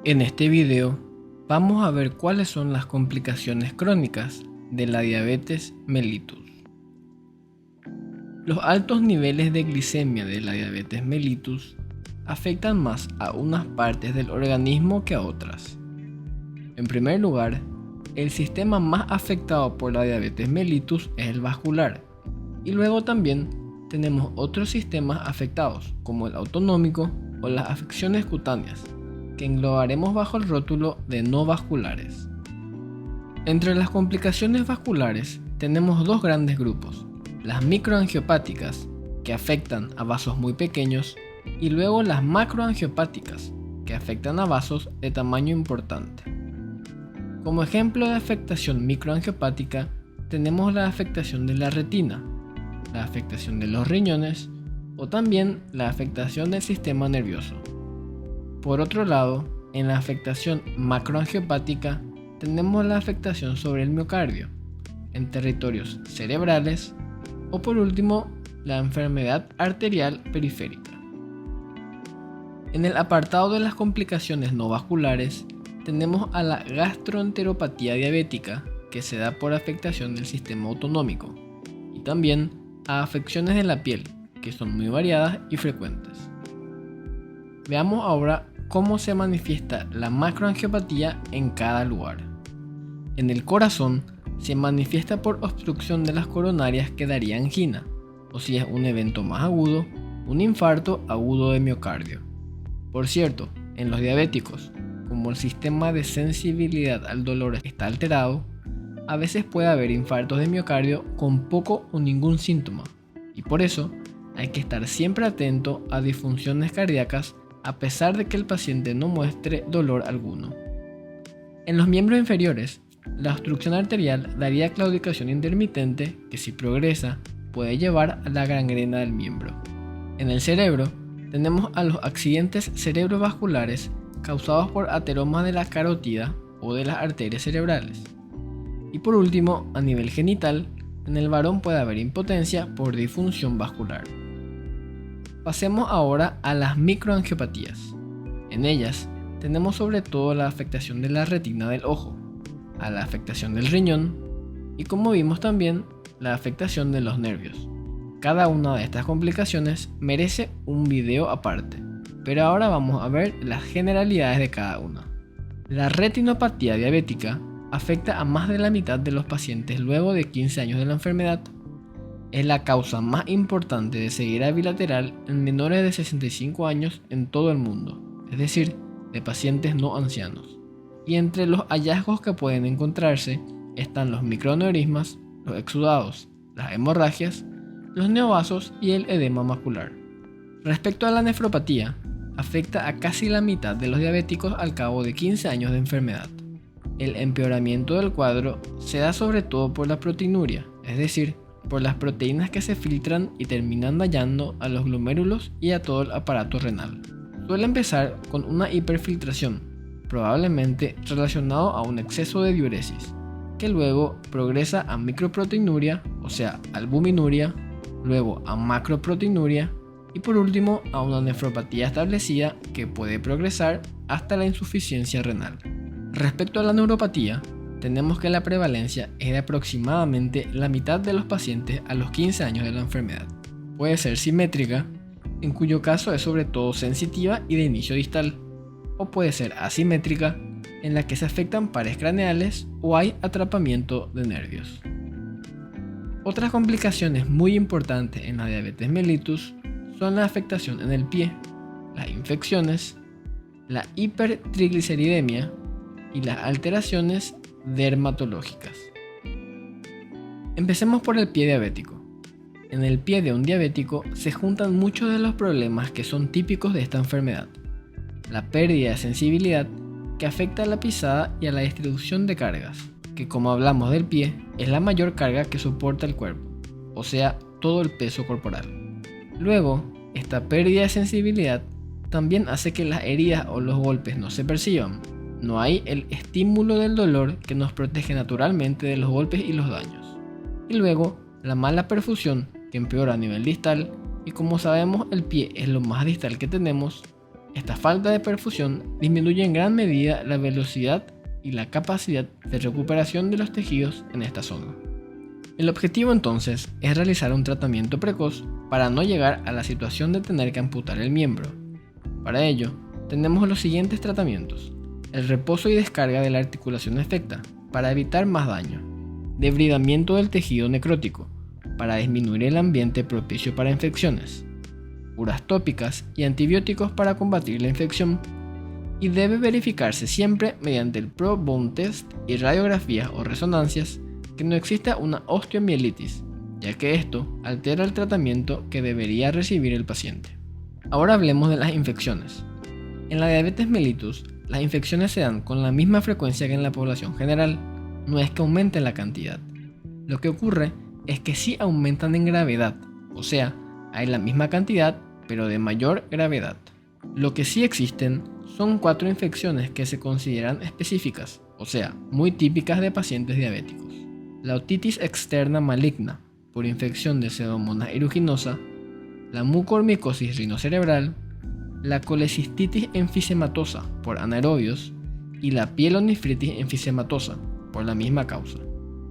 En este video vamos a ver cuáles son las complicaciones crónicas de la diabetes mellitus. Los altos niveles de glicemia de la diabetes mellitus afectan más a unas partes del organismo que a otras. En primer lugar, el sistema más afectado por la diabetes mellitus es el vascular, y luego también tenemos otros sistemas afectados como el autonómico o las afecciones cutáneas, que englobaremos bajo el rótulo de no vasculares. Entre las complicaciones vasculares tenemos dos grandes grupos: las microangiopáticas, que afectan a vasos muy pequeños, y luego las macroangiopáticas, que afectan a vasos de tamaño importante. Como ejemplo de afectación microangiopática tenemos la afectación de la retina, la afectación de los riñones o también la afectación del sistema nervioso. Por otro lado, en la afectación macroangiopática tenemos la afectación sobre el miocardio, en territorios cerebrales o por último la enfermedad arterial periférica. En el apartado de las complicaciones no vasculares tenemos a la gastroenteropatía diabética, que se da por afectación del sistema autonómico, y también a afecciones de la piel, que son muy variadas y frecuentes. Veamos ahora cómo se manifiesta la macroangiopatía en cada lugar. En el corazón se manifiesta por obstrucción de las coronarias que daría angina, o si es un evento más agudo, un infarto agudo de miocardio. Por cierto, en los diabéticos, como el sistema de sensibilidad al dolor está alterado, a veces puede haber infartos de miocardio con poco o ningún síntoma, y por eso hay que estar siempre atento a disfunciones cardíacas a pesar de que el paciente no muestre dolor alguno. En los miembros inferiores, la obstrucción arterial daría claudicación intermitente que, si progresa, puede llevar a la gangrena del miembro. En el cerebro, tenemos a los accidentes cerebrovasculares causados por ateromas de la carótida o de las arterias cerebrales. Y por último, a nivel genital, en el varón puede haber impotencia por disfunción vascular. Pasemos ahora a las microangiopatías. En ellas tenemos sobre todo la afectación de la retina del ojo, a la afectación del riñón y, como vimos también, la afectación de los nervios. Cada una de estas complicaciones merece un video aparte, pero ahora vamos a ver las generalidades de cada una. La retinopatía diabética afecta a más de la mitad de los pacientes luego de 15 años de la enfermedad. Es la causa más importante de ceguera bilateral en menores de 65 años en todo el mundo, es decir, de pacientes no ancianos. Y entre los hallazgos que pueden encontrarse están los microaneurismas, los exudados, las hemorragias, los neovasos y el edema macular. Respecto a la nefropatía, afecta a casi la mitad de los diabéticos al cabo de 15 años de enfermedad. El empeoramiento del cuadro se da sobre todo por la proteinuria, es decir, por las proteínas que se filtran y terminan dañando a los glomérulos y a todo el aparato renal. Suele empezar con una hiperfiltración, probablemente relacionado a un exceso de diuresis, que luego progresa a microproteinuria, o sea, albuminuria, luego a macroproteinuria y por último a una nefropatía establecida que puede progresar hasta la insuficiencia renal. Respecto a la neuropatía, tenemos que la prevalencia es de aproximadamente la mitad de los pacientes a los 15 años de la enfermedad. Puede ser simétrica, en cuyo caso es sobre todo sensitiva y de inicio distal, o puede ser asimétrica, en la que se afectan pares craneales o hay atrapamiento de nervios. Otras complicaciones muy importantes en la diabetes mellitus son la afectación en el pie, las infecciones, la hipertrigliceridemia y las alteraciones dermatológicas. Empecemos por el pie diabético. En el pie de un diabético se juntan muchos de los problemas que son típicos de esta enfermedad. La pérdida de sensibilidad, que afecta a la pisada y a la distribución de cargas, que, como hablamos del pie, es la mayor carga que soporta el cuerpo, o sea, todo el peso corporal. Luego, esta pérdida de sensibilidad también hace que las heridas o los golpes no se perciban. No hay el estímulo del dolor que nos protege naturalmente de los golpes y los daños. Y luego, la mala perfusión, que empeora a nivel distal, y como sabemos el pie es lo más distal que tenemos, Esta falta de perfusión disminuye en gran medida la velocidad y la capacidad de recuperación de los tejidos en esta zona. El objetivo entonces es realizar un tratamiento precoz para no llegar a la situación de tener que amputar el miembro. Para ello, tenemos los siguientes tratamientos: el reposo y descarga de la articulación afecta para evitar más daño, debridamiento del tejido necrótico para disminuir el ambiente propicio para infecciones, curas tópicas y antibióticos para combatir la infección, y debe verificarse siempre mediante el Pro Bone Test y radiografías o resonancias que no exista una osteomielitis, ya que esto altera el tratamiento que debería recibir el paciente. Ahora hablemos de las infecciones. En la diabetes mellitus, las infecciones se dan con la misma frecuencia que en la población general, no es que aumente la cantidad. Lo que ocurre es que sí aumentan en gravedad, o sea, hay la misma cantidad pero de mayor gravedad. Lo que sí existen son 4 infecciones que se consideran específicas, o sea, muy típicas de pacientes diabéticos: la otitis externa maligna por infección de Pseudomonas aeruginosa, la mucormicosis rinocerebral, la colecistitis enfisematosa por anaerobios y la pielonefritis enfisematosa por la misma causa.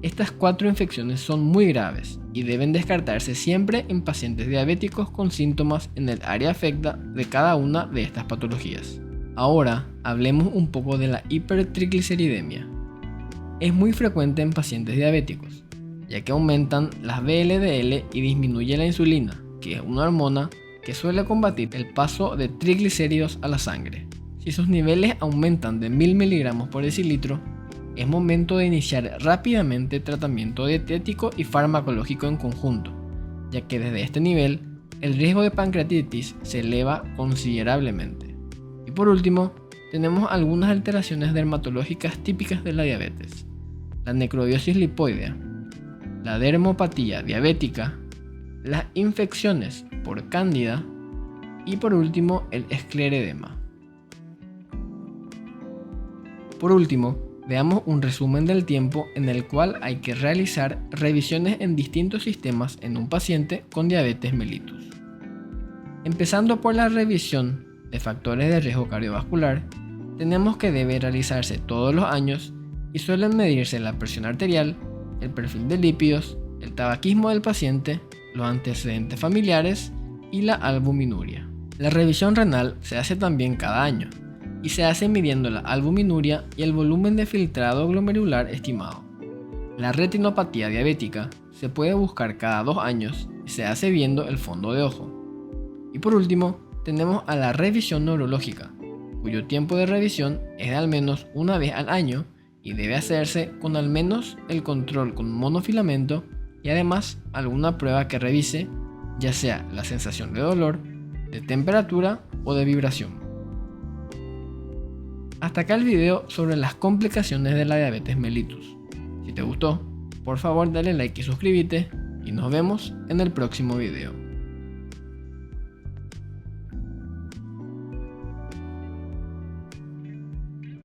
Estas 4 infecciones son muy graves y deben descartarse siempre en pacientes diabéticos con síntomas en el área afecta de cada una de estas patologías. Ahora hablemos un poco de la hipertrigliceridemia. Es muy frecuente en pacientes diabéticos, ya que aumentan las VLDL y disminuye la insulina, que es una hormona que suele combatir el paso de triglicéridos a la sangre. Si sus niveles aumentan de 1000 mg por decilitro, es momento de iniciar rápidamente tratamiento dietético y farmacológico en conjunto, ya que desde este nivel el riesgo de pancreatitis se eleva considerablemente. Y por último, tenemos algunas alteraciones dermatológicas típicas de la diabetes: la necrobiosis lipoidea, la dermopatía diabética, las infecciones por cándida y por último el escleredema. Por último, veamos un resumen del tiempo en el cual hay que realizar revisiones en distintos sistemas en un paciente con diabetes mellitus. Empezando por la revisión de factores de riesgo cardiovascular, tenemos que debe realizarse todos los años y suelen medirse la presión arterial, el perfil de lípidos, el tabaquismo del paciente, los antecedentes familiares y la albuminuria. La revisión renal se hace también cada año y se hace midiendo la albuminuria y el volumen de filtrado glomerular estimado. La retinopatía diabética se puede buscar cada 2 años y se hace viendo el fondo de ojo. Y por último, tenemos a la revisión neurológica, cuyo tiempo de revisión es de al menos una vez al año y debe hacerse con al menos el control con monofilamento y además alguna prueba que revise ya sea la sensación de dolor, de temperatura o de vibración. Hasta acá el video sobre las complicaciones de la diabetes mellitus. Si te gustó, por favor dale like y suscríbete y nos vemos en el próximo video.